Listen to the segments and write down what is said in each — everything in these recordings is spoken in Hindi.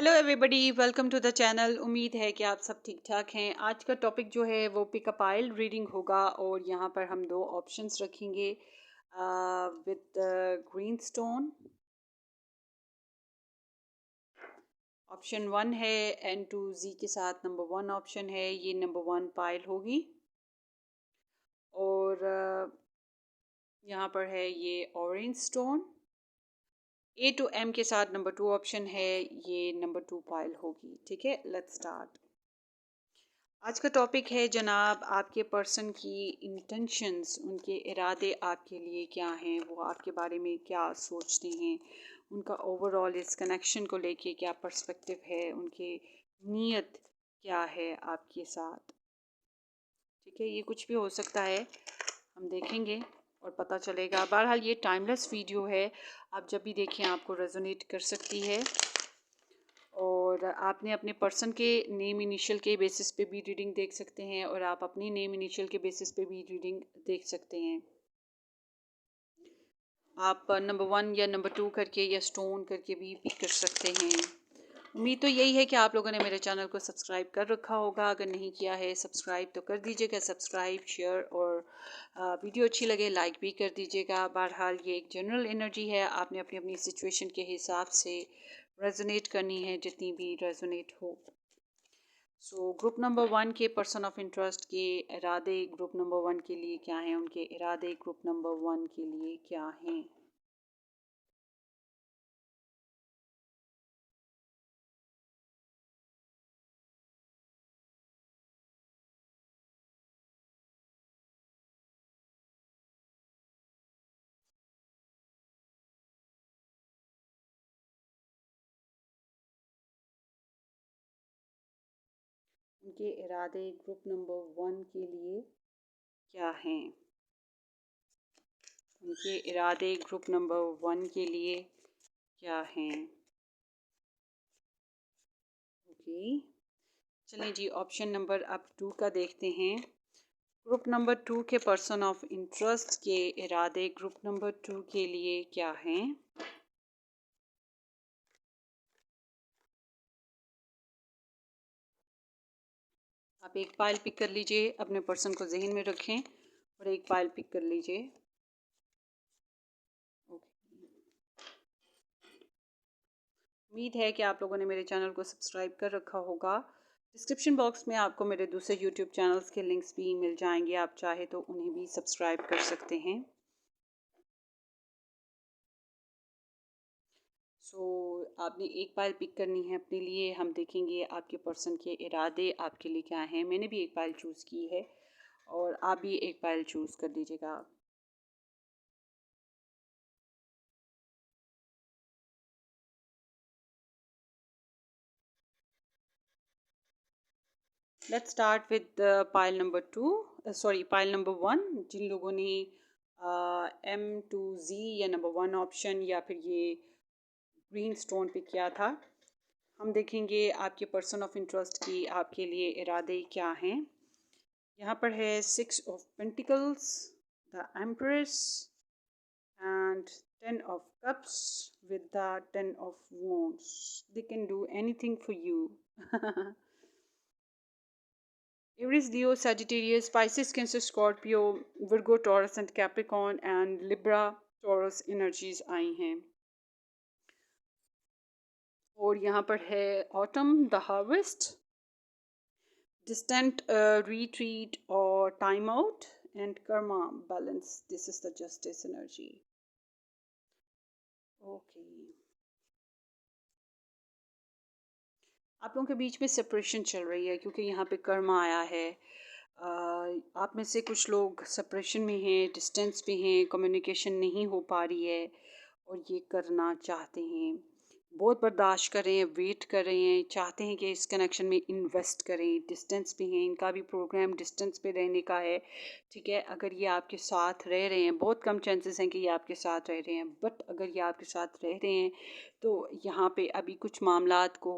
Hello everybody, welcome to the channel. उम्मीद है कि आप सब ठीक ठाक हैं। आज का टॉपिक जो है वो पिकअप आइल रीडिंग होगा और यहाँ पर हम दो ऑप्शंस रखेंगे with green stone. Option one है N2Z के साथ नंबर वन ऑप्शन है, ये नंबर वन पाइल होगी। और यहाँ पर है ये orange stone. A to M के साथ नंबर टू ऑप्शन है, ये नंबर टू पाइल होगी। ठीक है, लेट्स स्टार्ट। आज का टॉपिक है जनाब, आपके पर्सन की इंटेंशंस, उनके इरादे आपके लिए क्या हैं, वो आपके बारे में क्या सोचते हैं, उनका ओवरऑल इस कनेक्शन को लेके क्या पर्सपेक्टिव है, उनके नीयत क्या है आपके साथ। ठीक है, ये कुछ भी हो सकता है, हम देखेंगे और पता चलेगा। बहरहाल ये टाइमलेस वीडियो है, आप जब भी देखें आपको रेजोनेट कर सकती है। और आपने अपने पर्सन के नेम इनिशियल के बेसिस पे भी रीडिंग देख सकते हैं और आप अपनी नेम इनिशियल के बेसिस पे भी रीडिंग देख सकते हैं। आप नंबर वन या नंबर टू करके या स्टोन करके भी पिक कर सकते हैं। उम्मीद तो यही है कि आप लोगों ने मेरे चैनल को सब्सक्राइब कर रखा होगा। अगर नहीं किया है सब्सक्राइब तो कर दीजिएगा, सब्सक्राइब शेयर और वीडियो अच्छी लगे लाइक भी कर दीजिएगा। बहरहाल ये एक जनरल एनर्जी है, आपने अपनी अपनी सिचुएशन के हिसाब से रेजोनेट करनी है, जितनी भी रेजोनेट हो। सो ग्रुप नंबर वन के पर्सन ऑफ इंटरेस्ट के इरादे ग्रुप नंबर वन के लिए क्या हैं, उनके इरादे ग्रुप नंबर वन के लिए क्या हैं। उनके इरादे ग्रुप नंबर वन के लिए क्या हैं। उनके इरादे ग्रुप नंबर वन के लिए क्या हैं। ओके, चलें जी, ऑप्शन नंबर अब टू का देखते हैं। ग्रुप नंबर टू के पर्सन ऑफ इंटरेस्ट के इरादे ग्रुप नंबर टू के लिए क्या हैं। आप एक फाइल पिक कर लीजिए, अपने पर्सन को जहन में रखें और एक फाइल पिक कर लीजिए। उम्मीद है कि आप लोगों ने मेरे चैनल को सब्सक्राइब कर रखा होगा। डिस्क्रिप्शन बॉक्स में आपको मेरे दूसरे यूट्यूब चैनल्स के लिंक्स भी मिल जाएंगे, आप चाहे तो उन्हें भी सब्सक्राइब कर सकते हैं। सो आपने एक फाइल पिक करनी है अपने लिए। हम देखेंगे आपके पर्सन के इरादे आपके लिए क्या हैं। मैंने भी एक फाइल चूज़ की है और आप भी एक फाइल चूज़ कर दीजिएगा। Let's start with file number two, sorry file number one. जिन लोगों ने M2Z या नंबर वन ऑप्शन या फिर ये ग्रीन स्टोन पे किया था, हम देखेंगे आपके पर्सन ऑफ इंटरेस्ट की आपके लिए इरादे क्या हैं। यहाँ पर है 6 of Pentacles, the empress and 10 of Cups with the 10 of Wands. They can do anything for you. Aries, Leo, Sagittarius, Pisces, Cancer, Scorpio, Virgo, Taurus and Capricorn and Libra, Taurus energies आई हैं। और यहाँ पर है Autumn, the Harvest, Distant Retreat or Time Out and Karma, Balance. This is the Justice energy. Okay. आप लोगों के बीच में सेपरेशन चल रही है क्योंकि यहाँ पे कर्म आया है। आप में से कुछ लोग सेपरेशन में हैं, डिस्टेंस पे हैं, कम्युनिकेशन नहीं हो पा रही है और ये करना चाहते हैं। बहुत बर्दाश्त कर रहे हैं, वेट कर रहे हैं, चाहते हैं कि इस कनेक्शन में इन्वेस्ट करें। डिस्टेंस पे हैं, इनका भी प्रोग्राम डिस्टेंस पे रहने का है। ठीक है, अगर ये आपके साथ रह रहे हैं, बहुत कम चांसेस हैं कि ये आपके साथ रह रहे हैं, बट अगर ये आपके साथ रह रहे हैं तो यहाँ पे अभी कुछ मामलात को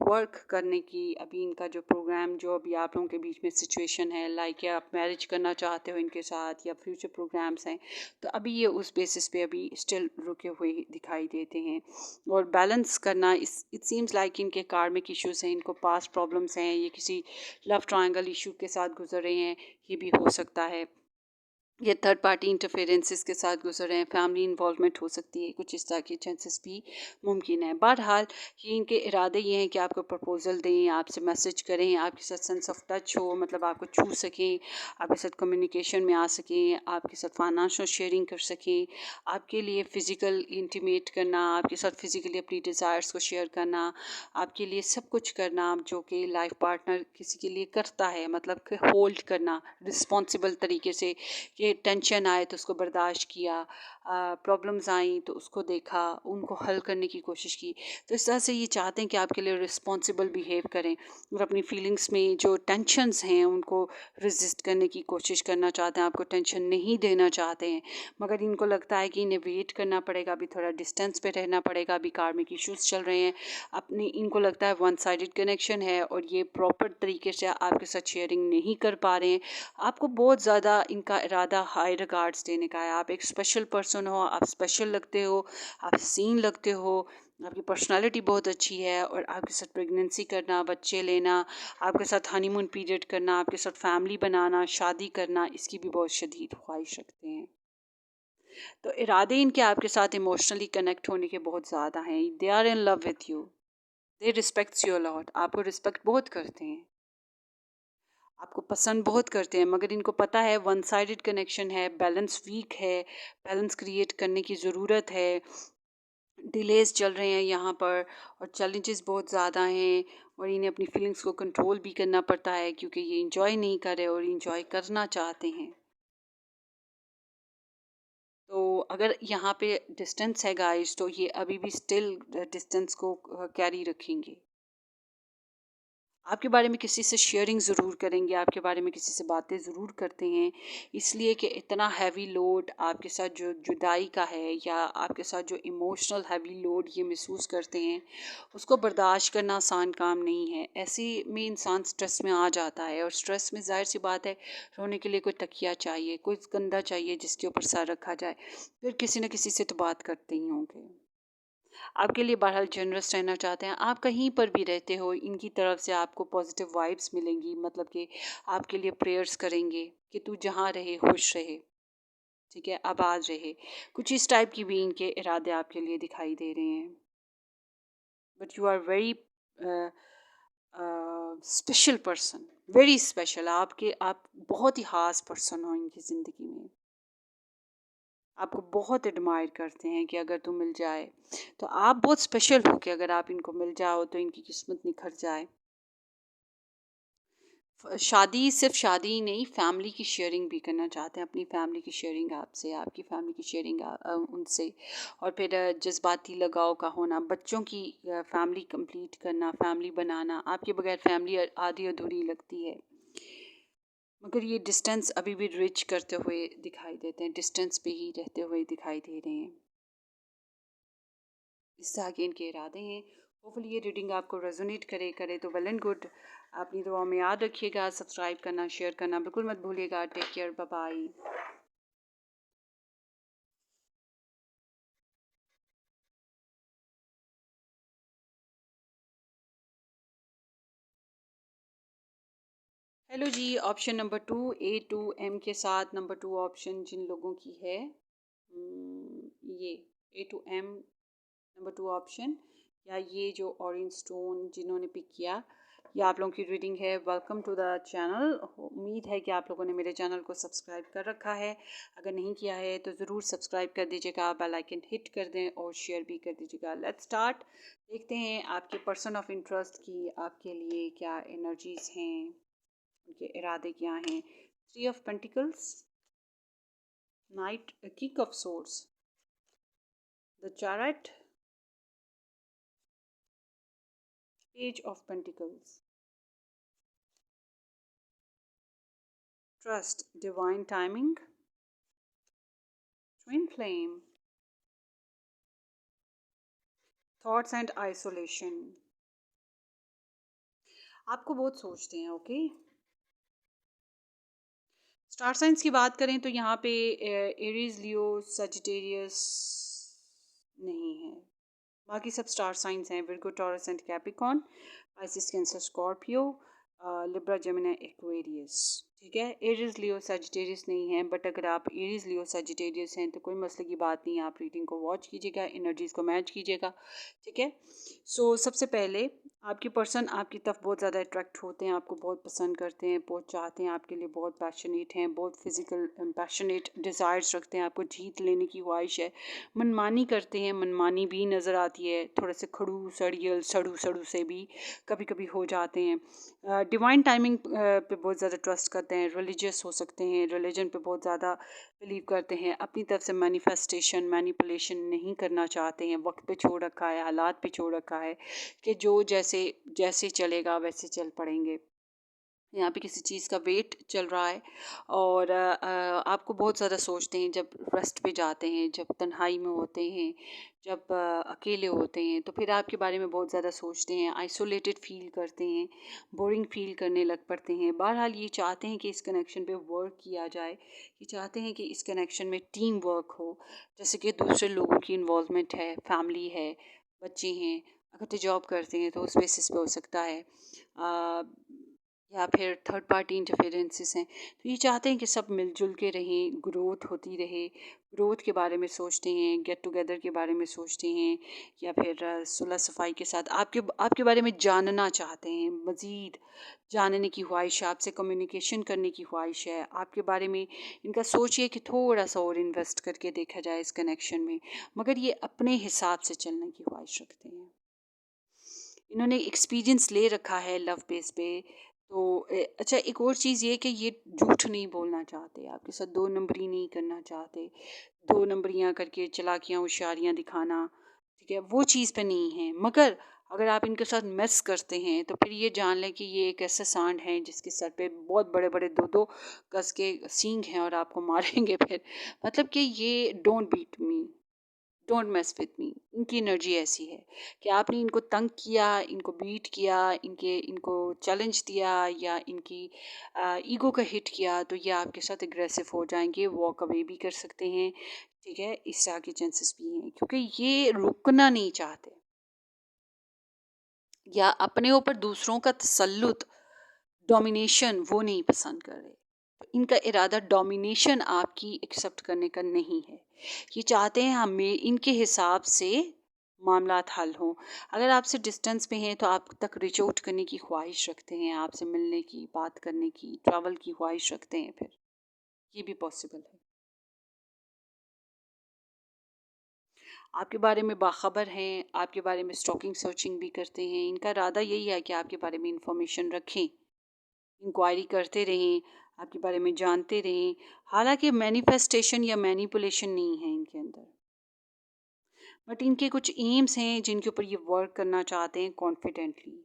वर्क करने की, अभी इनका जो प्रोग्राम, जो अभी आप लोगों के बीच में सिचुएशन है, लाइक या आप मैरिज करना चाहते हो इनके साथ, या फ्यूचर प्रोग्राम्स हैं, तो अभी ये उस बेसिस पे अभी स्टिल रुके हुए दिखाई देते हैं। और बैलेंस करना, इस इट सीम्स लाइक इनके कार्मिक इश्यूज हैं, इनको पास्ट प्रॉब्लम्स हैं, ये किसी लव ट्रायंगल इशू के साथ गुजर रहे हैं, ये भी हो सकता है। ये थर्ड पार्टी इंटरफेरेंसेस के साथ गुजर रहे हैं, फैमिली इन्वॉल्वमेंट हो सकती है, कुछ इस तरह की चांसेस भी मुमकिन है। बहरहाल ये इनके इरादे ये हैं कि आपको प्रपोजल दें, आपसे मैसेज करें, आपके साथ सेंस ऑफ टच हो, मतलब आपको छू सकें, आपके साथ कम्युनिकेशन में आ सकें, आपके साथ फाइनेंशियल शेयरिंग कर सकें, आपके लिए फ़िज़िकल इंटीमेट करना, आपके साथ फ़िज़िकली अपनी डिज़ायर्स को शेयर करना, आपके लिए सब कुछ करना जो कि लाइफ पार्टनर किसी के लिए करता है, मतलब कि होल्ड करना रिस्पॉन्सिबल तरीके से, कि टेंशन आए तो उसको बर्दाश्त किया, प्रॉब्लम्स आई तो उसको देखा, उनको हल करने की कोशिश की। तो इस तरह से ये चाहते हैं कि आपके लिए रिस्पॉन्सिबल बिहेव करें, और अपनी फीलिंग्स में जो टेंशन्स हैं उनको रेजिस्ट करने की कोशिश करना चाहते हैं, आपको टेंशन नहीं देना चाहते हैं। मगर इनको लगता है कि इन्हें वेट करना पड़ेगा, अभी थोड़ा डिस्टेंस पे रहना पड़ेगा, अभी कार्मिक इश्यूज चल रहे हैं, अपनी इनको लगता है वन साइडेड कनेक्शन है, और ये प्रॉपर तरीके से आपके साथ शेयरिंग नहीं कर पा रहे हैं। आपको बहुत ज़्यादा इनका इरादा हाई रिगार्ड्स देने का है, आप एक स्पेशल पर्सन हो, आप स्पेशल लगते हो, आप सीन लगते हो, आपकी पर्सनालिटी बहुत अच्छी है, और आपके साथ प्रेगनेंसी करना, बच्चे लेना, आपके साथ हनीमून पीरियड करना, आपके साथ फैमिली बनाना, शादी करना, इसकी भी बहुत शदीद ख्वाहिश रखते हैं। तो इरादे इनके आपके साथ इमोशनली कनेक्ट होने के बहुत ज़्यादा हैं, they are in love with you, they respects you lot, आपको रिस्पेक्ट बहुत करते हैं, आपको पसंद बहुत करते हैं, मगर इनको पता है वन साइडेड कनेक्शन है, बैलेंस वीक है, बैलेंस क्रिएट करने की ज़रूरत है, डिलेज चल रहे हैं यहाँ पर, और चैलेंजेस बहुत ज़्यादा हैं, और इन्हें अपनी फीलिंग्स को कंट्रोल भी करना पड़ता है, क्योंकि ये इंजॉय नहीं कर रहे और इंजॉय करना चाहते हैं। तो अगर यहाँ पे डिस्टेंस है गाइस, तो ये अभी भी स्टिल डिस्टेंस को कैरी रखेंगे, आपके बारे में किसी से शेयरिंग ज़रूर करेंगे, आपके बारे में किसी से बातें ज़रूर करते हैं, इसलिए कि इतना हैवी लोड आपके साथ जो जुदाई का है, या आपके साथ जो इमोशनल हैवी लोड ये महसूस करते हैं, उसको बर्दाश्त करना आसान काम नहीं है। ऐसे में इंसान स्ट्रेस में आ जाता है, और स्ट्रेस में ज़ाहिर सी बात है, रोने के लिए कोई तकिया चाहिए, कोई कंधा चाहिए जिसके ऊपर सर रखा जाए, फिर किसी न किसी से तो बात करते ही होंगे। आपके लिए बहरहाल जनरस रहना चाहते हैं, आप कहीं पर भी रहते हो, इनकी तरफ से आपको पॉजिटिव वाइब्स मिलेंगी, मतलब कि आपके लिए प्रेयर्स करेंगे कि तू जहाँ रहे खुश रहे, ठीक है, आबाद रहे, कुछ इस टाइप की भी इनके इरादे आपके लिए दिखाई दे रहे हैं। But you are very special person, very special, आप बहुत ही खास पर्सन हो इनकी ज़िंदगी में, आपको बहुत एडमायर करते हैं कि अगर तुम मिल जाए, तो आप बहुत स्पेशल हो कि अगर आप इनको मिल जाओ तो इनकी किस्मत निखर जाए। शादी सिर्फ शादी ही नहीं, फैमिली की शेयरिंग भी करना चाहते हैं, अपनी फैमिली की शेयरिंग आपसे, आपकी फैमिली की शेयरिंग उनसे, और फिर जज्बाती लगाव का होना, बच्चों की फैमिली कंप्लीट करना, फैमिली बनाना, आपके बगैर फैमिली आधी अधूरी लगती है। मगर ये डिस्टेंस अभी भी रिच करते हुए दिखाई देते हैं, डिस्टेंस पे ही रहते हुए दिखाई दे रहे हैं, इस तरह के इनके इरादे हैं। होपफुली ये रीडिंग आपको रेजोनेट करे तो वेल एंड गुड। अपनी दुआ में याद रखिएगा, सब्सक्राइब करना, शेयर करना बिल्कुल मत भूलिएगा। Take care, bye bye. Hello जी, option number 2, A to M के साथ नंबर 2 ऑप्शन जिन लोगों की है, ये A to M number 2 option, या ये जो ऑरेंज स्टोन जिन्होंने पिक किया, ये आप लोगों की रीडिंग है। Welcome to the channel. उम्मीद है कि आप लोगों ने मेरे चैनल को सब्सक्राइब कर रखा है, अगर नहीं किया है तो ज़रूर सब्सक्राइब कर दीजिएगा, बेल आइकन हिट कर दें और शेयर भी कर दीजिएगा। Let's start. देखते हैं आपके पर्सन ऑफ इंटरेस्ट की आपके लिए क्या एनर्जीज हैं, उनके इरादे क्या हैं। 3 of Pentacles, night, king of swords, the chariot, Page of Pentacles, trust, divine timing, twin flame, thoughts and isolation, आपको बहुत सोचते हैं, ओके। स्टार साइंस की बात करें तो यहाँ पे एरीज, लियो, सजिटेरियस नहीं है। बाकी सब स्टार साइंस हैं, Virgo, taurus and Capricorn, Pisces, cancer, Scorpio, Libra, Gemini, Aquarius. ठीक है, एरीज, लियो, सजिटेरियस नहीं है, बट अगर आप एरीज, लियो, सजिटेरियस हैं तो कोई मसले की बात नहीं है, आप रीडिंग को वॉच कीजिएगा, एनर्जीज को मैच कीजिएगा। ठीक है, सो सबसे पहले आपके पर्सन आपकी तरफ बहुत ज़्यादा अट्रैक्ट होते हैं, आपको बहुत पसंद करते हैं, बहुत चाहते हैं, आपके लिए बहुत पैशनेट हैं, बहुत फिजिकल पैशनेट डिज़ायर्स रखते हैं, आपको जीत लेने की ख्वाहिश है, मनमानी करते हैं, मनमानी भी नज़र आती है, थोड़े से खड़ूस, सड़ियल, सड़ू सड़ू से भी कभी कभी हो जाते हैं। डिवाइन टाइमिंग पे बहुत ज़्यादा ट्रस्ट करते हैं, रिलीजियस हो सकते हैं, रिलीजन पे बहुत ज़्यादा बिलीव करते हैं, अपनी तरफ से मैनिफेस्टेशन, मैनिपुलेशन नहीं करना चाहते हैं, वक्त पे छोड़ रखा है, हालात पे छोड़ रखा है कि जो जैसे जैसे चलेगा वैसे चल पड़ेंगे। यहाँ पे किसी चीज़ का वेट चल रहा है और आपको बहुत ज़्यादा सोचते हैं जब रेस्ट पे जाते हैं, जब तन्हाई में होते हैं, जब अकेले होते हैं, तो फिर आपके बारे में बहुत ज़्यादा सोचते हैं, आइसोलेटेड फील करते हैं, बोरिंग फील करने लग पड़ते हैं। बहरहाल ये चाहते हैं कि इस कनेक्शन पे वर्क किया जाए, ये चाहते हैं कि इस कनेक्शन में टीम वर्क हो, जैसे कि दूसरे लोगों की इन्वॉल्वमेंट है, फैमिली है, बच्चे हैं, अगर तो जॉब करते हैं तो उस बेसिस पे हो सकता है, या फिर थर्ड पार्टी इंटरफेरेंसेस हैं। तो ये चाहते हैं कि सब मिलजुल के रहें, ग्रोथ होती रहे, ग्रोथ के बारे में सोचते हैं, गेट टुगेदर के बारे में सोचते हैं, या फिर सुलह सफाई के साथ आपके आपके बारे में जानना चाहते हैं, मज़ीद जानने की ख्वाहिश है, आपसे कम्युनिकेशन करने की ख्वाहिश है, आपके बारे में इनका सोचिए कि थोड़ा सा और इन्वेस्ट करके देखा जाए इस कनेक्शन में, मगर ये अपने हिसाब से चलने की ख्वाहिश रखते हैं। इन्होंने एक्सपीरियंस ले रखा है लव बेस पे। तो अच्छा, एक और चीज़ ये कि ये झूठ नहीं बोलना चाहते, आपके साथ दो नंबरी नहीं करना चाहते, दो नंबरियाँ करके चालाकियाँ होशियारियाँ दिखाना, ठीक है, वो चीज़ पे नहीं है। मगर अगर आप इनके साथ मेस करते हैं तो फिर ये जान लें कि ये एक ऐसा सांड है जिसके सर पे बहुत बड़े बड़े दो दो गज के सींग हैं और आपको मारेंगे फिर। मतलब कि ये don't beat me, don't mess with me. इनकी एनर्जी ऐसी है कि आपने इनको तंग किया, इनको बीट किया, इनको चैलेंज दिया या इनकी ईगो का हिट किया तो ये आपके साथ एग्रेसिव हो जाएंगे, वॉक अवे भी कर सकते हैं। ठीक है, इस तरह के चांसेस भी हैं क्योंकि ये रुकना नहीं चाहते या अपने ऊपर दूसरों का तसल्लुत, डोमिनेशन वो नहीं पसंद कर रहे। तो इनका इरादा डोमिनेशन आपकी एक्सेप्ट करने का नहीं है, ये चाहते हैं हमें इनके हिसाब से मामलात हल हों। अगर आपसे डिस्टेंस पे हैं तो आप तक रिच आउट करने की ख्वाहिश रखते हैं, आपसे मिलने की, बात करने की, ट्रैवल की ख्वाहिश रखते हैं, फिर ये भी पॉसिबल है। आपके बारे में बाखबर हैं, आपके बारे में स्टॉकिंग सर्चिंग भी करते हैं, इनका इरादा यही है कि आपके बारे में इंफॉर्मेशन रखें, इंक्वायरी करते रहें, आपके बारे में जानते रहें। हालांकि मैनिफेस्टेशन या मैनिपुलेशन नहीं है इनके अंदर, बट इनके कुछ एम्स हैं जिनके ऊपर ये वर्क करना चाहते हैं कॉन्फिडेंटली।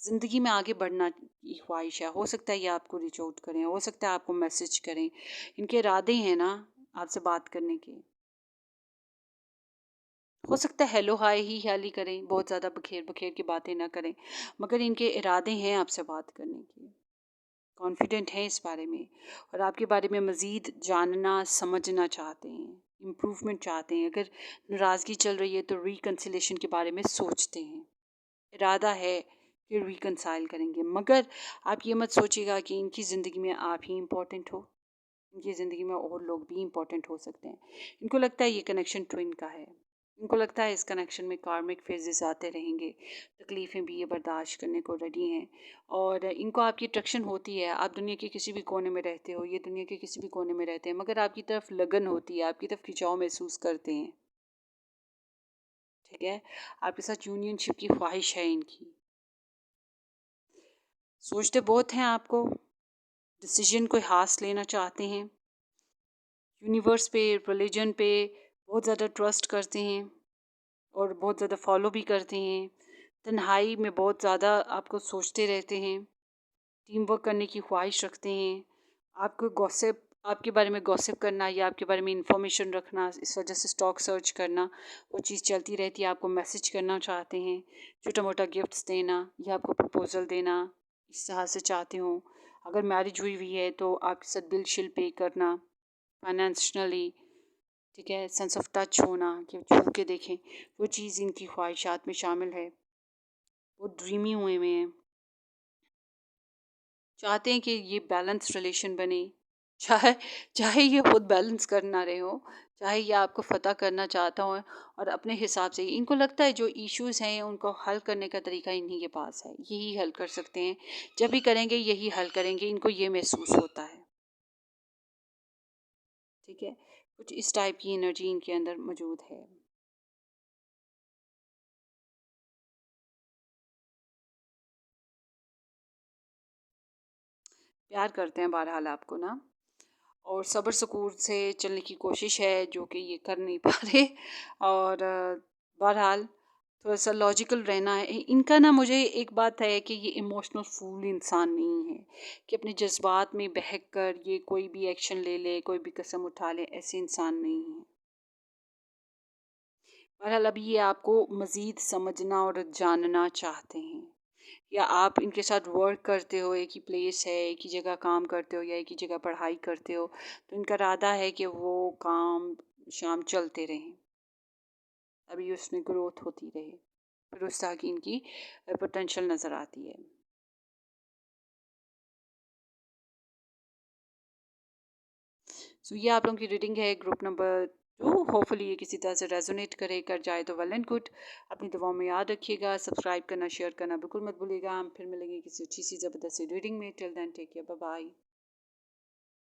ज़िंदगी में आगे बढ़ना की ख्वाहिश है, हो सकता है ये आपको रीच आउट करें, हो सकता है आपको मैसेज करें, इनके इरादे हैं ना आपसे बात करने के। हो सकता है हेलो हाय ही ख्याल ही करें, बहुत ज़्यादा बखेर बखेर की बातें ना करें, मगर इनके इरादे हैं आपसे बात करने के, कॉन्फिडेंट हैं इस बारे में और आपके बारे में मज़ीद जानना समझना चाहते हैं, इम्प्रूवमेंट चाहते हैं। अगर नाराज़गी चल रही है तो रिकन्सिलेशन के बारे में सोचते हैं, इरादा है कि रिकन्साइल करेंगे। मगर आप ये मत सोचिएगा कि इनकी ज़िंदगी में आप ही इम्पोर्टेंट हो, इनकी ज़िंदगी में और लोग भी इम्पोर्टेंट हो सकते हैं। इनको लगता है ये कनेक्शन ट्विन का है, इनको लगता है इस कनेक्शन में कार्मिक फेजेस आते रहेंगे, तकलीफ़ें भी ये बर्दाश्त करने को रेडी हैं और इनको आपकी अट्रैक्शन होती है। आप दुनिया के किसी भी कोने में रहते हो, ये दुनिया के किसी भी कोने में रहते हैं, मगर आपकी तरफ लगन होती है, आपकी तरफ खिंचाव महसूस करते हैं। ठीक है, आपके साथ यूनियनशिप की ख्वाहिश है इनकी, सोचते बहुत हैं आपको, डिसीजन कोई हाथ लेना चाहते हैं, यूनिवर्स पे, रिलीजन पे बहुत ज़्यादा ट्रस्ट करते हैं और बहुत ज़्यादा फॉलो भी करते हैं। तन्हाई में बहुत ज़्यादा आपको सोचते रहते हैं, टीम वर्क करने की ख्वाहिश रखते हैं, आपको गॉसिप, आपके बारे में गॉसिप करना या आपके बारे में इंफॉर्मेशन रखना, इस वजह से स्टॉक सर्च करना, वो चीज़ चलती रहती है। आपको मैसेज करना चाहते हैं, छोटा मोटा गिफ्ट्स देना या आपको प्रपोज़ल देना, इस तरह से चाहते हो। अगर मैरिज हुई हुई है तो आपके साथ बिल शिल पे करना, फाइनेंशली, ठीक है, सेंस ऑफ टच होना कि छू के देखें, वो चीज़ इनकी ख्वाहिशात में शामिल है। वो ड्रीमी हुए हैं, चाहते हैं कि ये बैलेंस रिलेशन बने, चाहे चाहे ये खुद बैलेंस कर ना रहे हो, चाहे ये आपको फ़तह करना चाहता हो, और अपने हिसाब से इनको लगता है जो इश्यूज़ हैं उनको हल करने का तरीका इन्हीं के पास है, यही हल कर सकते हैं, जब भी करेंगे यही हल करेंगे, इनको ये महसूस होता है। ठीक है, कुछ इस टाइप की एनर्जी इनके अंदर मौजूद है। प्यार करते हैं बहरहाल आपको ना, और सब्र सुकून से चलने की कोशिश है जो कि ये कर नहीं पा रहे। और बहरहाल थोड़ा सा लॉजिकल रहना है इनका ना। मुझे एक बात है कि ये इमोशनल फूल इंसान नहीं है कि अपने जज्बात में बहक कर ये कोई भी एक्शन ले ले, कोई भी कदम उठा ले, ऐसे इंसान नहीं है। बहरहाल अभी ये आपको मज़ीद समझना और जानना चाहते हैं, या आप इनके साथ वर्क करते हो, एक ही प्लेस है, एक ही जगह काम करते हो, या एक ही जगह पढ़ाई करते हो, तो इनका इरादा है कि वो काम शाम चलते रहें, अभी उसमें ग्रोथ होती रहे, फिर उस तरह की इनकी पोटेंशियल नज़र आती है। सो ये आप लोगों की रीडिंग है ग्रुप नंबर 2। होपफुली ये किसी तरह से रेजोनेट करे, कर जाए तो वेल एंड गुड। अपनी दुआओं में याद रखिएगा, सब्सक्राइब करना, शेयर करना बिल्कुल मत भूलिएगा। हम फिर मिलेंगे किसी अच्छी सी ज़बरदस्त रीडिंग में। Till then take care, bye bye.